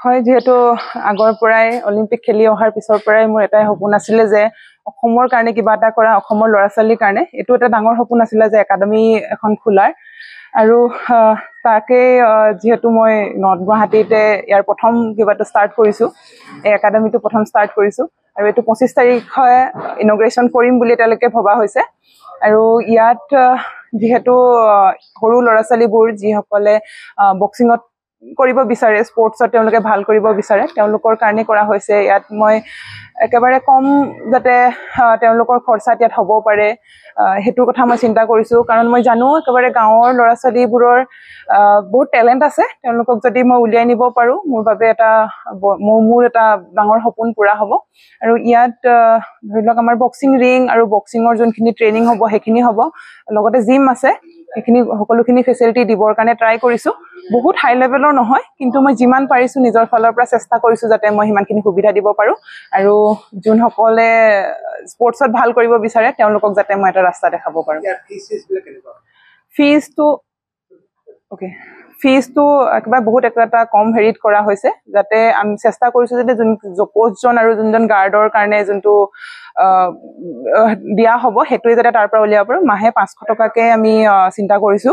হয় যেহেতু আগৰ পৰাই অলিম্পিক খেলি অহাৰ পিছৰ পৰাই মোৰ এটাই সপোন আছিলে যে অসমৰ কাৰণে কিবা এটা কৰা অসমৰ ল'ৰা ছোৱালীৰ কাৰণে এইটো এটা ডাঙৰ সপোন আছিলে যে একাডেমি এখন খোলাৰ আৰু তাকে যেহেতু মই নৰ্থ গুৱাহাটীতে ইয়াৰ প্ৰথম কিবাটো ষ্টাৰ্ট কৰিছো এই একাডেমিটো প্ৰথম ষ্টাৰ্ট কৰিছো আৰু এইটো 25 তাৰিখে ইনগ্ৰেচন কৰিম বুলি তেওঁলোকে ভবা হৈছে আৰু ইয়াত যেহেতু সৰু ল'ৰা ছোৱালীবোৰ যিসকলে বক্সিঙত কৰিব বিচাৰে স্পৰ্টছত তেওঁলোকে ভাল কৰিব বিচাৰে তেওঁলোকৰ কাৰণে কৰা হৈছে ইয়াত মই একেবাৰে কম যাতে তেওঁলোকৰ খৰচাত ইয়াত হ'ব পাৰে হেতু কথা মই চিন্তা কৰিছো কাৰণ মই জানো একেবাৰে গাঁৱৰ ল'ৰা ছোৱালীবোৰৰ বহুত টেলেন্ট আছে তেওঁলোকক যদি মই উলিয়াই নিব পাৰো মোৰ বাবে এটা মোৰ এটা ডাঙৰ সপোন পুৰা হ'ব আৰু ইয়াত ধৰি লওক আমাৰ বক্সিং ৰিং আৰু বক্সিঙৰ যোনখিনি ট্ৰেইনিং হ'ব সেইখিনি হ'ব লগতে জিম আছে সেইখিনি সকলোখিনি ফেচিলিটি দিবৰ কাৰণে ট্ৰাই কৰিছো বহুত হাই লেভেলৰ নহয় কিন্তু মই যিমান পাৰিছো নিজৰ ফালৰ পৰা চেষ্টা কৰিছো যাতে মই হিমানখিনি সুবিধা দিব পাৰো আৰু যোনসকলে স্পৰ্টছত ভাল কৰিব বিচাৰে তেওঁলোকক যাতে মই এটা ৰাস্তা দেখাব পাৰো ফিজটো একেবাৰে বহুত এটা কম হেৰিত কৰা হৈছে যাতে আমি চেষ্টা কৰিছো যাতে কোচজন আৰু যোনজন গাৰ্ডৰ কাৰণে যোনটো দিয়া হ'ব সেইটোৱে যাতে তাৰ পৰা উলিয়াব পাৰো মাহে 500 টকাকে আমি চিন্তা কৰিছো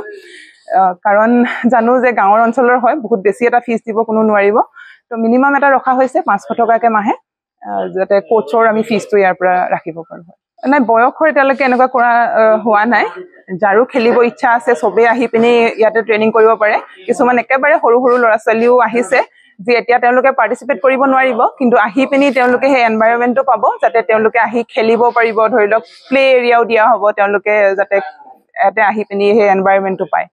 কাৰণ জানো যে গাঁৱৰ অঞ্চলৰ হয় বহুত বেছি এটা ফিজ দিব কোনো নোৱাৰিব তো মিনিমাম এটা ৰখা হৈছে 500 টকাকে মাহে যাতে কোচৰ আমি ফিজটো ইয়াৰ পৰা ৰাখিব পাৰো নাই বয়সৰ এতিয়ালৈকে এনেকুৱা কৰা হোৱা নাই যাৰো খেলিব ইচ্ছা আছে সবে আহি পিনি ইয়াতে ট্ৰেইনিং কৰিব পাৰে কিছুমান একেবাৰে সৰু সৰু ল'ৰা ছোৱালীও আহিছে যে এতিয়া তেওঁলোকে পাৰ্টিসিপেট কৰিব নোৱাৰিব কিন্তু আহি পিনি তেওঁলোকে সেই এনভায়ৰনমেন্টটো পাব যাতে তেওঁলোকে আহি খেলিব পাৰিব ধৰি লওক প্লে এৰিয়াও দিয়া হ'ব তেওঁলোকে যাতে এতে আহি পিনি সেই এনভায়ৰনমেন্টটো পায়